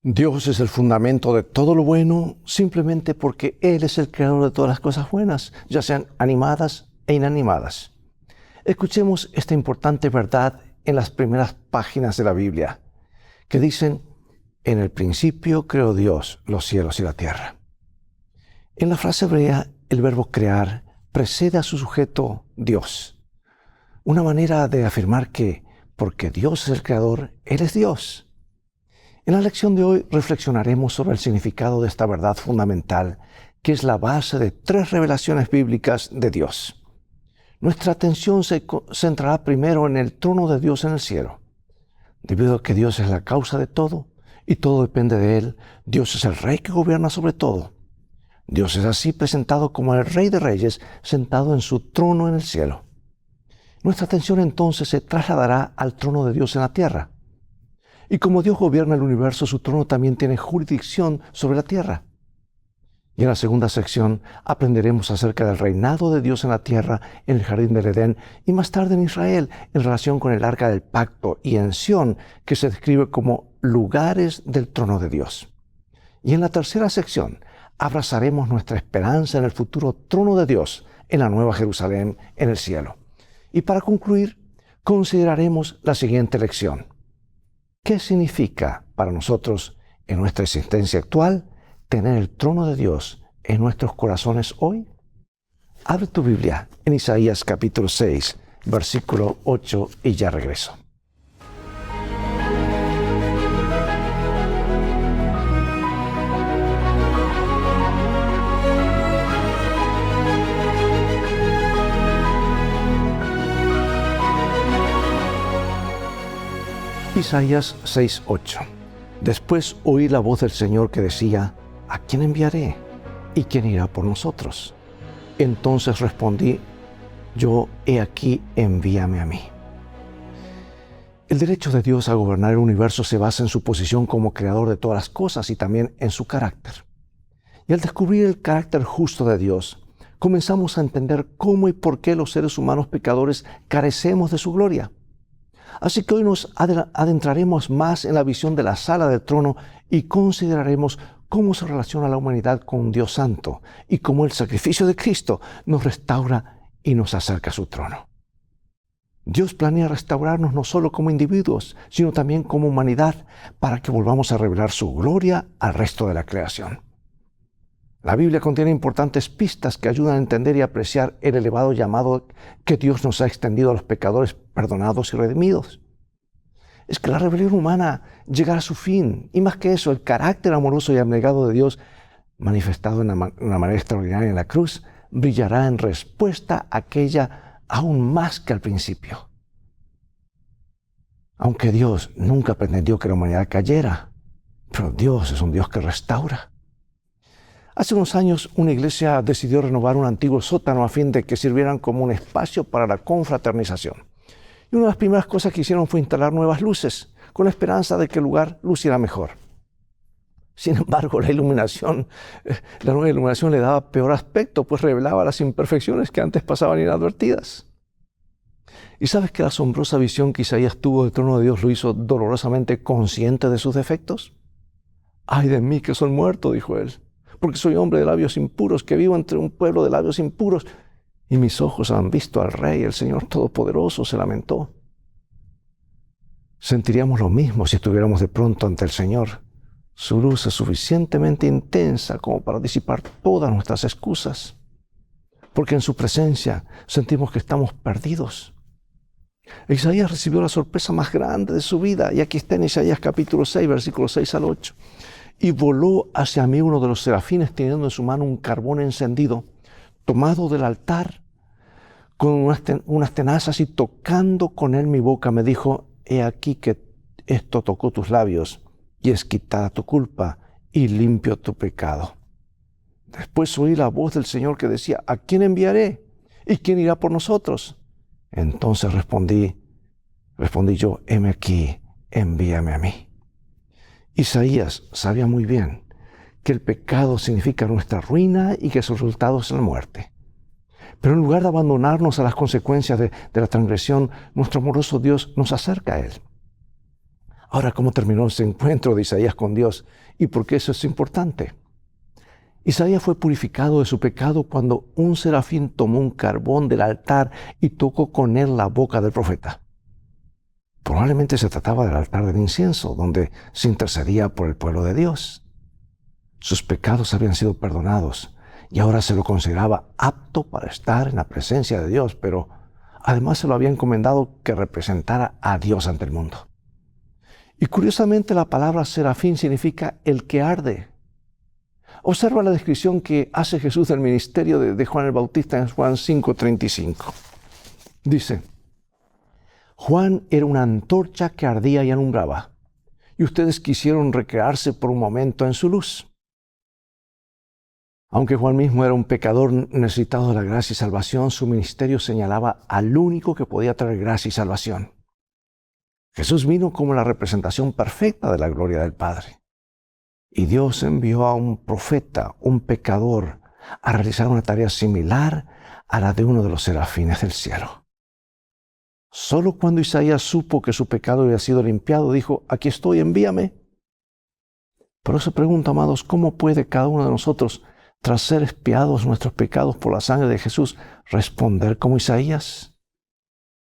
Dios es el fundamento de todo lo bueno simplemente porque Él es el creador de todas las cosas buenas, ya sean animadas e inanimadas. Escuchemos esta importante verdad en las primeras páginas de la Biblia, que dicen: en el principio creó Dios los cielos y la tierra. En la frase hebrea, el verbo crear precede a su sujeto Dios. Una manera de afirmar que, porque Dios es el creador, Él es Dios. En la lección de hoy reflexionaremos sobre el significado de esta verdad fundamental, que es la base de 3 revelaciones bíblicas de Dios. Nuestra atención se centrará primero en el trono de Dios en el cielo. Debido a que Dios es la causa de todo y todo depende de Él, Dios es el Rey que gobierna sobre todo. Dios es así presentado como el Rey de Reyes, sentado en su trono en el cielo. Nuestra atención entonces se trasladará al trono de Dios en la tierra. Y como Dios gobierna el universo, su trono también tiene jurisdicción sobre la tierra. Y en la segunda sección aprenderemos acerca del reinado de Dios en la tierra, en el jardín del Edén, y más tarde en Israel, en relación con el arca del pacto, y en Sión, que se describe como lugares del trono de Dios. Y en la tercera sección abrazaremos nuestra esperanza en el futuro trono de Dios, en la nueva Jerusalén, en el cielo. Y para concluir, consideraremos la siguiente lección. ¿Qué significa para nosotros en nuestra existencia actual tener el trono de Dios en nuestros corazones hoy? Abre tu Biblia en Isaías capítulo 6, versículo 8 y ya regreso. Isaías 6:8. Después oí la voz del Señor que decía: ¿a quién enviaré? ¿Y quién irá por nosotros? Entonces respondí yo: he aquí, envíame a mí. El derecho de Dios a gobernar el universo se basa en su posición como creador de todas las cosas y también en su carácter. Y al descubrir el carácter justo de Dios, comenzamos a entender cómo y por qué los seres humanos pecadores carecemos de su gloria. Así que hoy nos adentraremos más en la visión de la sala del trono y consideraremos cómo se relaciona la humanidad con un Dios santo y cómo el sacrificio de Cristo nos restaura y nos acerca a su trono. Dios planea restaurarnos no solo como individuos, sino también como humanidad, para que volvamos a revelar su gloria al resto de la creación. La Biblia contiene importantes pistas que ayudan a entender y apreciar el elevado llamado que Dios nos ha extendido a los pecadores perdonados y redimidos. Es que la rebelión humana llegará a su fin, y más que eso, el carácter amoroso y abnegado de Dios, manifestado de una manera extraordinaria en la cruz, brillará en respuesta a aquella aún más que al principio. Aunque Dios nunca pretendió que la humanidad cayera, pero Dios es un Dios que restaura. Hace unos años, una iglesia decidió renovar un antiguo sótano a fin de que sirvieran como un espacio para la confraternización. Y una de las primeras cosas que hicieron fue instalar nuevas luces, con la esperanza de que el lugar luciera mejor. Sin embargo, la nueva iluminación le daba peor aspecto, pues revelaba las imperfecciones que antes pasaban inadvertidas. ¿Y sabes que la asombrosa visión que Isaías tuvo del trono de Dios lo hizo dolorosamente consciente de sus defectos? ¡Ay de mí que soy muerto!, dijo él, porque soy hombre de labios impuros, que vivo entre un pueblo de labios impuros, y mis ojos han visto al Rey, el Señor Todopoderoso, se lamentó. Sentiríamos lo mismo si estuviéramos de pronto ante el Señor. Su luz es suficientemente intensa como para disipar todas nuestras excusas, porque en su presencia sentimos que estamos perdidos. Isaías recibió la sorpresa más grande de su vida, y aquí está en Isaías capítulo 6, versículos 6 al 8. Y voló hacia mí uno de los serafines teniendo en su mano un carbón encendido, tomado del altar, con unas tenazas, y tocando con él mi boca, me dijo: he aquí que esto tocó tus labios, y es quitada tu culpa, y limpio tu pecado. Después oí la voz del Señor que decía: ¿a quién enviaré? ¿Y quién irá por nosotros? Entonces respondí yo: heme aquí, envíame a mí. Isaías sabía muy bien que el pecado significa nuestra ruina y que su resultado es la muerte. Pero en lugar de abandonarnos a las consecuencias de la transgresión, nuestro amoroso Dios nos acerca a Él. Ahora, ¿cómo terminó ese encuentro de Isaías con Dios? ¿Y por qué eso es importante? Isaías fue purificado de su pecado cuando un serafín tomó un carbón del altar y tocó con él la boca del profeta. Probablemente se trataba del altar del incienso, donde se intercedía por el pueblo de Dios. Sus pecados habían sido perdonados y ahora se lo consideraba apto para estar en la presencia de Dios, pero además se lo había encomendado que representara a Dios ante el mundo. Y curiosamente la palabra serafín significa el que arde. Observa la descripción que hace Jesús del ministerio de Juan el Bautista en Juan 5:35. Dice, Juan era una antorcha que ardía y alumbraba, y ustedes quisieron recrearse por un momento en su luz. Aunque Juan mismo era un pecador necesitado de la gracia y salvación, su ministerio señalaba al único que podía traer gracia y salvación. Jesús vino como la representación perfecta de la gloria del Padre. Y Dios envió a un profeta, un pecador, a realizar una tarea similar a la de uno de los serafines del cielo. Solo cuando Isaías supo que su pecado había sido limpiado, dijo, aquí estoy, envíame. Por eso pregunto, amados, ¿cómo puede cada uno de nosotros, tras ser expiados nuestros pecados por la sangre de Jesús, responder como Isaías?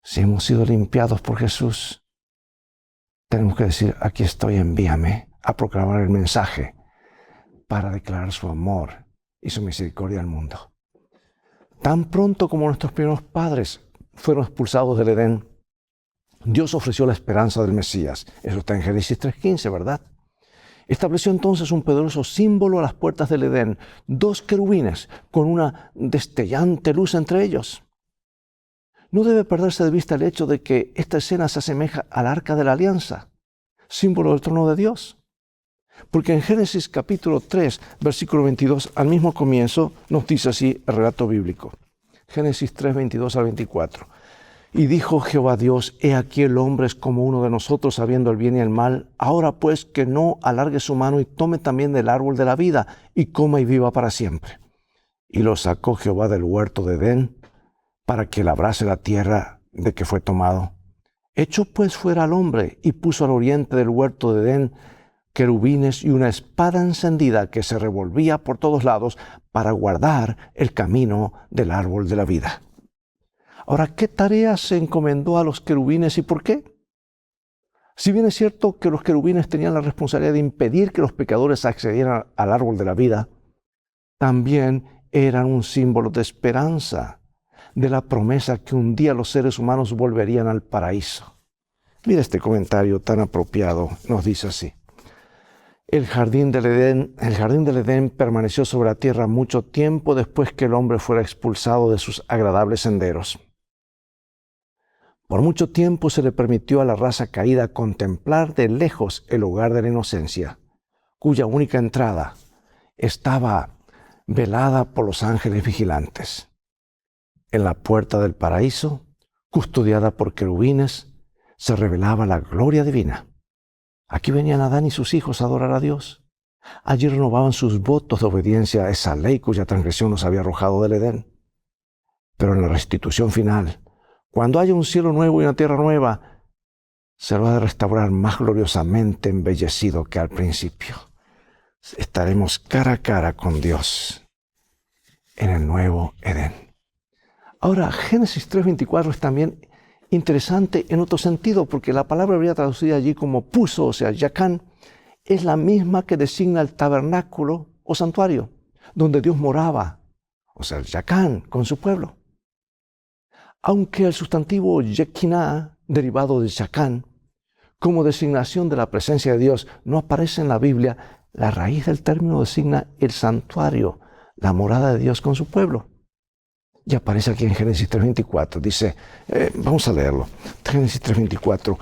Si hemos sido limpiados por Jesús, tenemos que decir, aquí estoy, envíame, a proclamar el mensaje para declarar su amor y su misericordia al mundo. Tan pronto como nuestros primeros padres fueron expulsados del Edén, Dios ofreció la esperanza del Mesías. Eso está en Génesis 3:15, ¿verdad? Estableció entonces un poderoso símbolo a las puertas del Edén, 2 querubines con una destellante luz entre ellos. No debe perderse de vista el hecho de que esta escena se asemeja al arca de la alianza, símbolo del trono de Dios. Porque en Génesis capítulo 3, versículo 22, al mismo comienzo, nos dice así el relato bíblico. Génesis 3, 22 al 24. Y dijo Jehová Dios, he aquí el hombre es como uno de nosotros, sabiendo el bien y el mal. Ahora pues que no alargue su mano y tome también del árbol de la vida, y coma y viva para siempre. Y lo sacó Jehová del huerto de Edén, para que labrase la tierra de que fue tomado. Echó pues fuera al hombre, y puso al oriente del huerto de Edén querubines y una espada encendida que se revolvía por todos lados para guardar el camino del árbol de la vida. Ahora, ¿qué tarea se encomendó a los querubines y por qué? Si bien es cierto que los querubines tenían la responsabilidad de impedir que los pecadores accedieran al árbol de la vida, también eran un símbolo de esperanza, de la promesa que un día los seres humanos volverían al paraíso. Mira este comentario tan apropiado, nos dice así. El jardín del Edén permaneció sobre la tierra mucho tiempo después que el hombre fuera expulsado de sus agradables senderos. Por mucho tiempo se le permitió a la raza caída contemplar de lejos el hogar de la inocencia, cuya única entrada estaba velada por los ángeles vigilantes. En la puerta del paraíso, custodiada por querubines, se revelaba la gloria divina. Aquí venían Adán y sus hijos a adorar a Dios. Allí renovaban sus votos de obediencia a esa ley cuya transgresión los había arrojado del Edén. Pero en la restitución final, cuando haya un cielo nuevo y una tierra nueva, se lo ha de restaurar más gloriosamente embellecido que al principio. Estaremos cara a cara con Dios en el nuevo Edén. Ahora, Génesis 3:24 es también interesante en otro sentido, porque la palabra hebrea traducida allí como puso, o sea, yacán, es la misma que designa el tabernáculo o santuario, donde Dios moraba, o sea, el yacán, con su pueblo. Aunque el sustantivo yequiná, derivado de yacán, como designación de la presencia de Dios, no aparece en la Biblia, la raíz del término designa el santuario, la morada de Dios con su pueblo. Y aparece aquí en Génesis 3:24. Dice, vamos a leerlo. Génesis 3:24.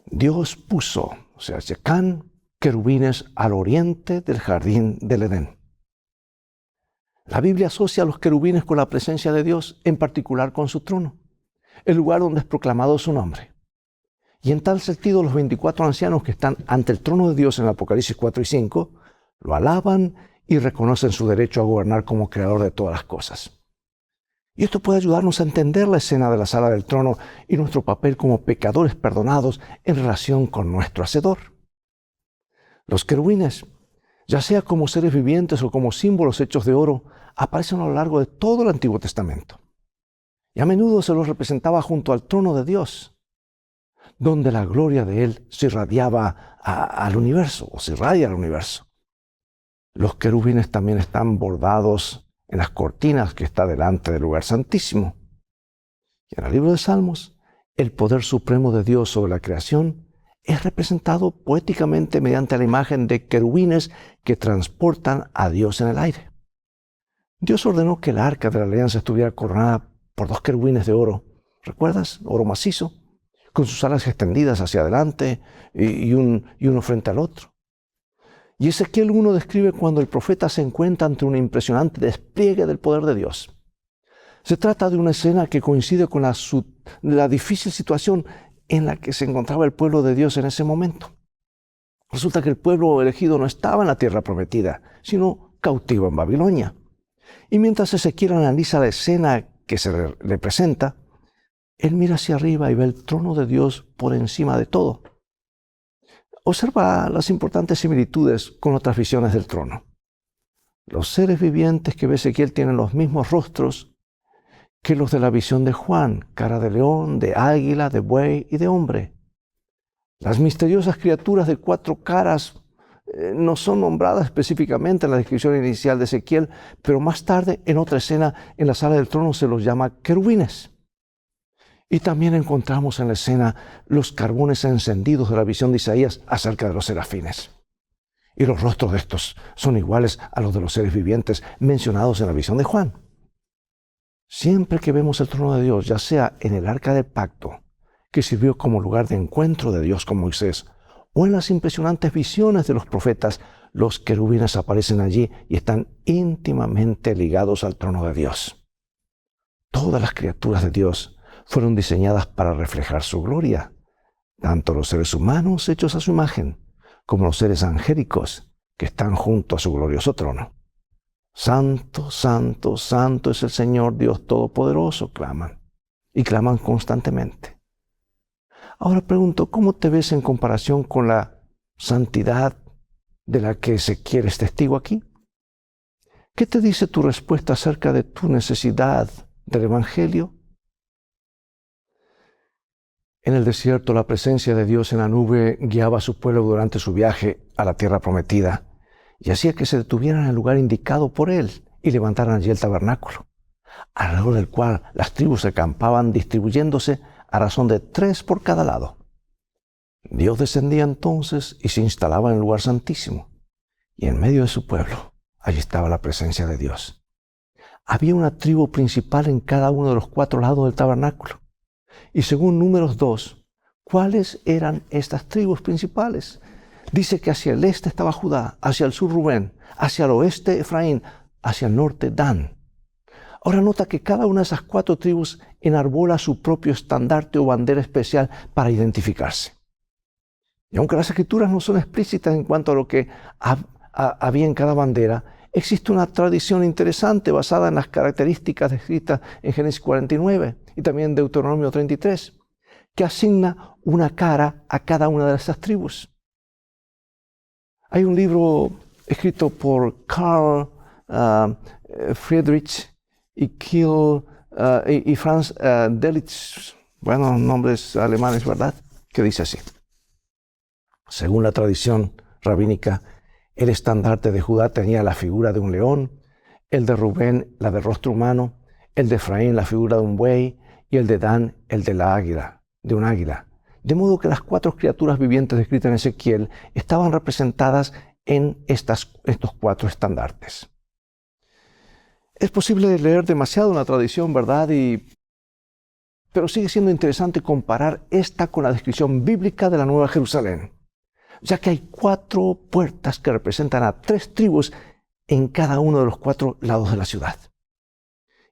Dios puso, o sea, yacán, querubines al oriente del jardín del Edén. La Biblia asocia a los querubines con la presencia de Dios, en particular con su trono, el lugar donde es proclamado su nombre. Y en tal sentido, los 24 ancianos que están ante el trono de Dios en Apocalipsis 4 y 5, lo alaban y reconocen su derecho a gobernar como creador de todas las cosas. Y esto puede ayudarnos a entender la escena de la sala del trono y nuestro papel como pecadores perdonados en relación con nuestro Hacedor. Los querubines, ya sea como seres vivientes o como símbolos hechos de oro, aparecen a lo largo de todo el Antiguo Testamento. Y a menudo se los representaba junto al trono de Dios, donde la gloria de Él se irradiaba al universo, o se irradia al universo. Los querubines también están bordados en las cortinas que está delante del lugar santísimo. Y en el libro de Salmos, el poder supremo de Dios sobre la creación es representado poéticamente mediante la imagen de querubines que transportan a Dios en el aire. Dios ordenó que el arca de la alianza estuviera coronada por 2 querubines de oro. ¿Recuerdas? Oro macizo, con sus alas extendidas hacia adelante y uno frente al otro. Y Ezequiel 1 describe cuando el profeta se encuentra ante un impresionante despliegue del poder de Dios. Se trata de una escena que coincide con la difícil situación en la que se encontraba el pueblo de Dios en ese momento. Resulta que el pueblo elegido no estaba en la tierra prometida, sino cautivo en Babilonia. Y mientras Ezequiel analiza la escena que se le presenta, él mira hacia arriba y ve el trono de Dios por encima de todo. Observa las importantes similitudes con otras visiones del trono. Los seres vivientes que ve Ezequiel tienen los mismos rostros que los de la visión de Juan, cara de león, de águila, de buey y de hombre. Las misteriosas criaturas de 4 caras no son nombradas específicamente en la descripción inicial de Ezequiel, pero más tarde, en otra escena, en la sala del trono se los llama querubines. Y también encontramos en la escena los carbones encendidos de la visión de Isaías acerca de los serafines. Y los rostros de estos son iguales a los de los seres vivientes mencionados en la visión de Juan. Siempre que vemos el trono de Dios, ya sea en el arca del pacto, que sirvió como lugar de encuentro de Dios con Moisés, o en las impresionantes visiones de los profetas, los querubines aparecen allí y están íntimamente ligados al trono de Dios. Todas las criaturas de Dios fueron diseñadas para reflejar su gloria, tanto los seres humanos hechos a su imagen, como los seres angélicos que están junto a su glorioso trono. Santo, santo, santo es el Señor Dios Todopoderoso, claman, y claman constantemente. Ahora pregunto, ¿cómo te ves en comparación con la santidad de la que Ezequiel es testigo aquí? ¿Qué te dice tu respuesta acerca de tu necesidad del Evangelio? En el desierto, la presencia de Dios en la nube guiaba a su pueblo durante su viaje a la tierra prometida y hacía que se detuvieran en el lugar indicado por Él y levantaran allí el tabernáculo, alrededor del cual las tribus acampaban distribuyéndose a razón de 3 por cada lado. Dios descendía entonces y se instalaba en el lugar santísimo, y en medio de su pueblo, allí estaba la presencia de Dios. Había una tribu principal en cada uno de los 4 lados del tabernáculo. Y según Números 2, ¿cuáles eran estas tribus principales? Dice que hacia el este estaba Judá, hacia el sur Rubén, hacia el oeste Efraín, hacia el norte Dan. Ahora nota que cada una de esas 4 tribus enarbola su propio estandarte o bandera especial para identificarse. Y aunque las escrituras no son explícitas en cuanto a lo que había en cada bandera, existe una tradición interesante basada en las características descritas en Génesis 49 y también en Deuteronomio 33, que asigna una cara a cada una de esas tribus. Hay un libro escrito por Karl Friedrich y Franz Delitzsch, bueno, nombres alemanes, ¿verdad? Que dice así: según la tradición rabínica, el estandarte de Judá tenía la figura de un león, el de Rubén la de rostro humano, el de Efraín la figura de un buey y el de Dan el de la águila, de un águila. De modo que las 4 criaturas vivientes descritas en Ezequiel estaban representadas en estos 4 estandartes. Es posible leer demasiado en la tradición, ¿verdad? Pero sigue siendo interesante comparar esta con la descripción bíblica de la Nueva Jerusalén, ya que hay 4 puertas que representan a 3 tribus en cada uno de los 4 lados de la ciudad.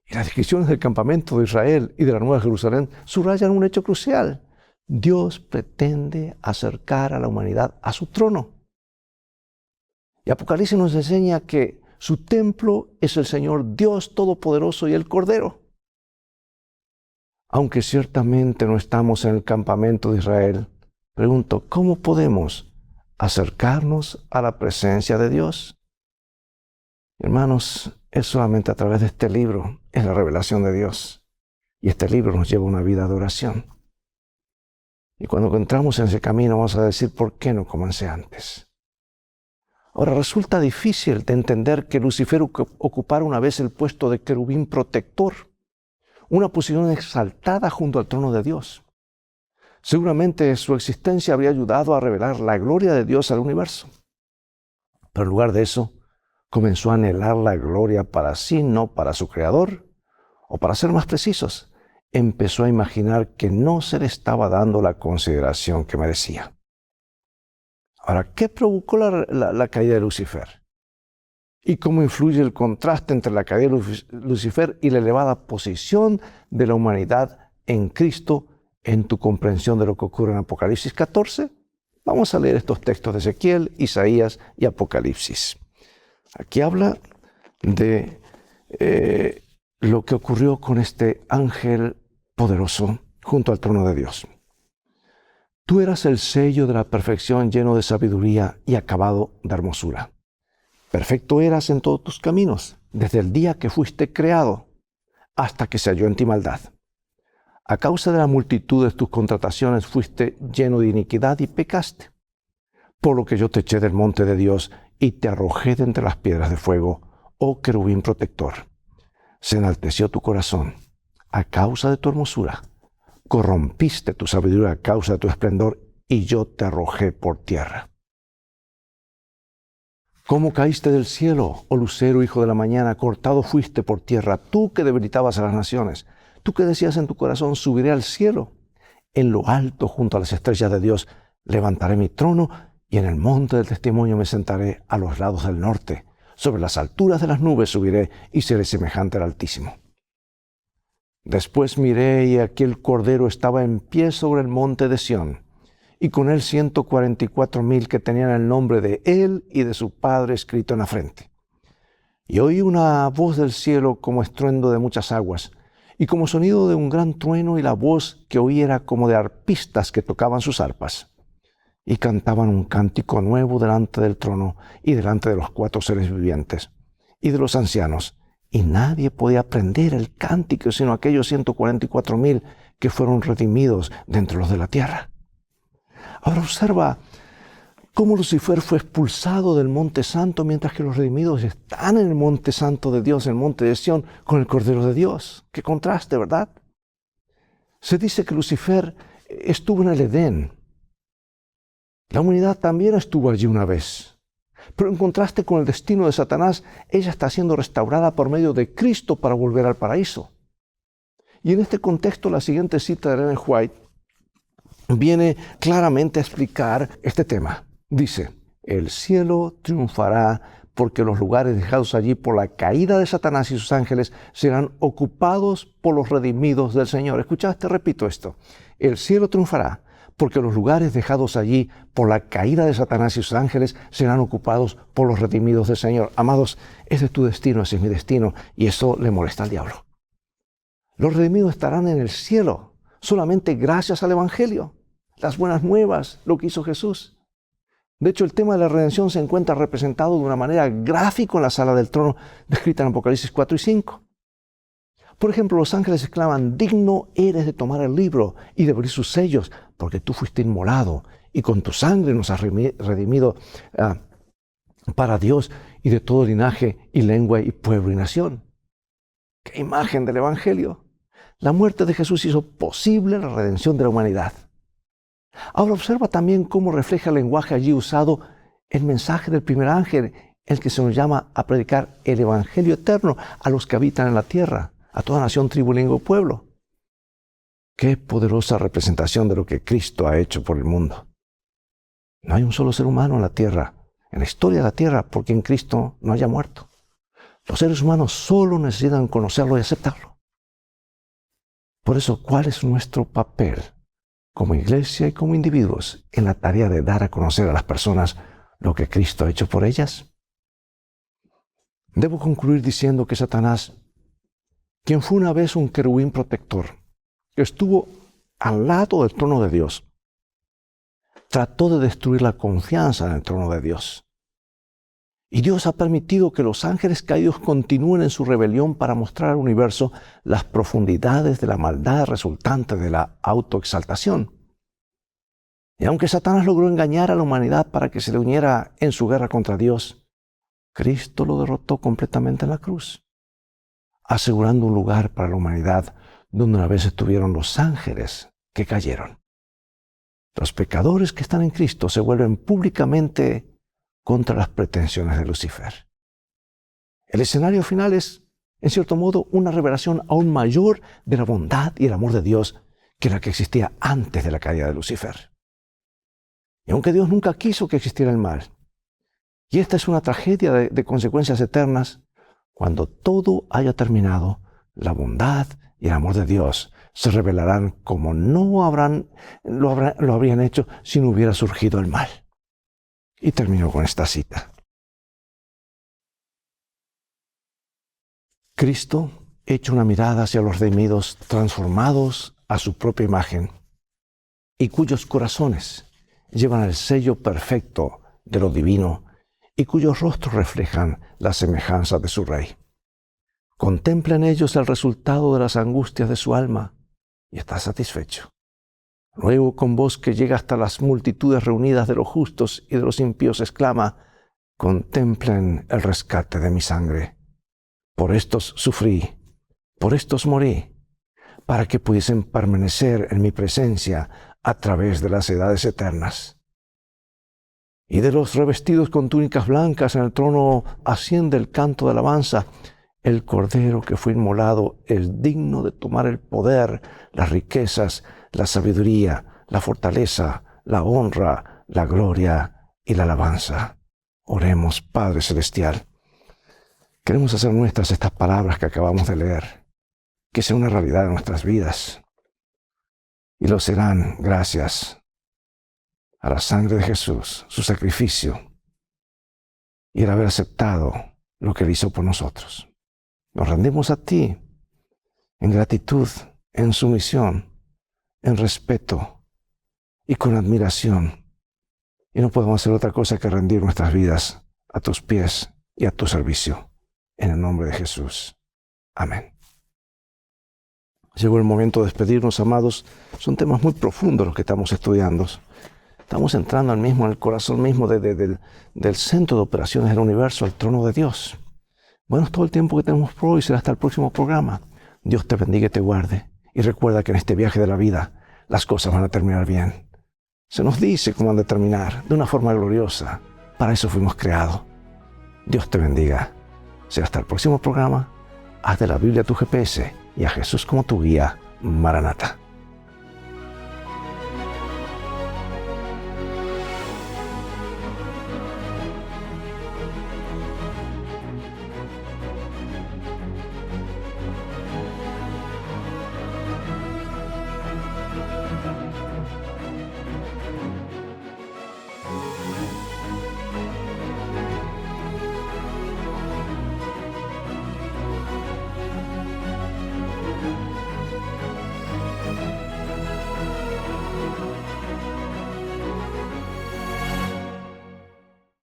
Y las descripciones del campamento de Israel y de la Nueva Jerusalén subrayan un hecho crucial. Dios pretende acercar a la humanidad a su trono. Y Apocalipsis nos enseña que su templo es el Señor Dios Todopoderoso y el Cordero. Aunque ciertamente no estamos en el campamento de Israel, pregunto, ¿cómo podemos acercarnos a la presencia de Dios? Hermanos, es solamente a través de este libro, es la revelación de Dios. Y este libro nos lleva a una vida de oración. Y cuando entramos en ese camino vamos a decir, ¿por qué no comencé antes? Ahora, resulta difícil de entender que Lucifer ocupara una vez el puesto de querubín protector, una posición exaltada junto al trono de Dios. Seguramente su existencia habría ayudado a revelar la gloria de Dios al universo. Pero en lugar de eso, comenzó a anhelar la gloria para sí, no para su creador. O para ser más precisos, empezó a imaginar que no se le estaba dando la consideración que merecía. Ahora, ¿qué provocó la caída de Lucifer? ¿Y cómo influye el contraste entre la caída de Lucifer y la elevada posición de la humanidad en Cristo en tu comprensión de lo que ocurre en Apocalipsis 14? Vamos a leer estos textos de Ezequiel, Isaías y Apocalipsis. Aquí habla de lo que ocurrió con este ángel poderoso junto al trono de Dios. Tú eras el sello de la perfección, lleno de sabiduría y acabado de hermosura. Perfecto eras en todos tus caminos, desde el día que fuiste creado hasta que se halló en ti maldad. A causa de la multitud de tus contrataciones fuiste lleno de iniquidad y pecaste. Por lo que yo te eché del monte de Dios y te arrojé de entre las piedras de fuego, oh querubín protector. Se enalteció tu corazón a causa de tu hermosura. Corrompiste tu sabiduría a causa de tu esplendor, y yo te arrojé por tierra. ¿Cómo caíste del cielo, oh lucero, hijo de la mañana? Cortado fuiste por tierra, tú que debilitabas a las naciones. Tú que decías en tu corazón, subiré al cielo. En lo alto, junto a las estrellas de Dios, levantaré mi trono, y en el monte del testimonio me sentaré a los lados del norte. Sobre las alturas de las nubes subiré, y seré semejante al Altísimo. Después miré, y aquí el Cordero estaba en pie sobre el monte de Sión, y con él 144,000 que tenían el nombre de él y de su Padre escrito en la frente. Y oí una voz del cielo como estruendo de muchas aguas, y como sonido de un gran trueno, y la voz que oí era como de arpistas que tocaban sus arpas. Y cantaban un cántico nuevo delante del trono, y delante de los 4 seres vivientes, y de los ancianos. Y nadie podía aprender el cántico, sino aquellos 144,000 que fueron redimidos de entre los de la tierra. Ahora observa cómo Lucifer fue expulsado del monte santo, mientras que los redimidos están en el monte santo de Dios, en el monte de Sión, con el Cordero de Dios. Qué contraste, ¿verdad? Se dice que Lucifer estuvo en el Edén. La humanidad también estuvo allí una vez. Pero en contraste con el destino de Satanás, ella está siendo restaurada por medio de Cristo para volver al paraíso. Y en este contexto, la siguiente cita de Ellen White viene claramente a explicar este tema. Dice, el cielo triunfará porque los lugares dejados allí por la caída de Satanás y sus ángeles serán ocupados por los redimidos del Señor. ¿Escuchaste? Repito esto. El cielo triunfará porque los lugares dejados allí por la caída de Satanás y sus ángeles serán ocupados por los redimidos del Señor. Amados, ese es tu destino, ese es mi destino, y eso le molesta al diablo. Los redimidos estarán en el cielo solamente gracias al Evangelio, las buenas nuevas, lo que hizo Jesús. De hecho, el tema de la redención se encuentra representado de una manera gráfica en la sala del trono, descrita en Apocalipsis 4 y 5. Por ejemplo, los ángeles exclaman, digno eres de tomar el libro y de abrir sus sellos, porque tú fuiste inmolado y con tu sangre nos has redimido para Dios y de todo linaje y lengua y pueblo y nación. ¡Qué imagen del Evangelio! La muerte de Jesús hizo posible la redención de la humanidad. Ahora observa también cómo refleja el lenguaje allí usado el mensaje del primer ángel, el que se nos llama a predicar el Evangelio eterno a los que habitan en la tierra, a toda nación, tribu, lengua y pueblo. Qué poderosa representación de lo que Cristo ha hecho por el mundo. No hay un solo ser humano en la tierra, en la historia de la tierra, por quien Cristo no haya muerto. Los seres humanos solo necesitan conocerlo y aceptarlo. Por eso, ¿cuál es nuestro papel como iglesia y como individuos en la tarea de dar a conocer a las personas lo que Cristo ha hecho por ellas? Debo concluir diciendo que Satanás, quien fue una vez un querubín protector, que estuvo al lado del trono de Dios, trató de destruir la confianza en el trono de Dios. Y Dios ha permitido que los ángeles caídos continúen en su rebelión para mostrar al universo las profundidades de la maldad resultante de la autoexaltación. Y aunque Satanás logró engañar a la humanidad para que se le uniera en su guerra contra Dios, Cristo lo derrotó completamente en la cruz, asegurando un lugar para la humanidad donde una vez estuvieron los ángeles que cayeron. Los pecadores que están en Cristo se vuelven públicamente contra las pretensiones de Lucifer. El escenario final es, en cierto modo, una revelación aún mayor de la bondad y el amor de Dios que la que existía antes de la caída de Lucifer. Y aunque Dios nunca quiso que existiera el mal, y esta es una tragedia de consecuencias eternas, cuando todo haya terminado, la bondad y el amor de Dios se revelarán como no lo habrían hecho si no hubiera surgido el mal. Y termino con esta cita. Cristo echa una mirada hacia los redimidos transformados a su propia imagen y cuyos corazones llevan el sello perfecto de lo divino y cuyos rostros reflejan la semejanza de su Rey. Contempla en ellos el resultado de las angustias de su alma y está satisfecho. Luego, con voz que llega hasta las multitudes reunidas de los justos y de los impíos, exclama: contemplen el rescate de mi sangre. Por estos sufrí, por estos morí, para que pudiesen permanecer en mi presencia a través de las edades eternas. Y de los revestidos con túnicas blancas en el trono asciende el canto de alabanza. El Cordero que fue inmolado es digno de tomar el poder, las riquezas, la sabiduría, la fortaleza, la honra, la gloria y la alabanza. Oremos, Padre Celestial. Queremos hacer nuestras estas palabras que acabamos de leer, que sea una realidad en nuestras vidas. Y lo serán gracias a la sangre de Jesús, su sacrificio, y el haber aceptado lo que Él hizo por nosotros. Nos rendimos a ti en gratitud, en sumisión, en respeto y con admiración. Y no podemos hacer otra cosa que rendir nuestras vidas a tus pies y a tu servicio. En el nombre de Jesús. Amén. Llegó el momento de despedirnos, amados. Son temas muy profundos los que estamos estudiando. Estamos entrando en el corazón mismo del centro de operaciones del universo, el trono de Dios. Bueno, es todo el tiempo que tenemos por hoy. Será hasta el próximo programa. Dios te bendiga y te guarde. Y recuerda que en este viaje de la vida las cosas van a terminar bien. Se nos dice cómo han de terminar, de una forma gloriosa. Para eso fuimos creados. Dios te bendiga. Será hasta el próximo programa. Haz de la Biblia tu GPS y a Jesús como tu guía. Maranata.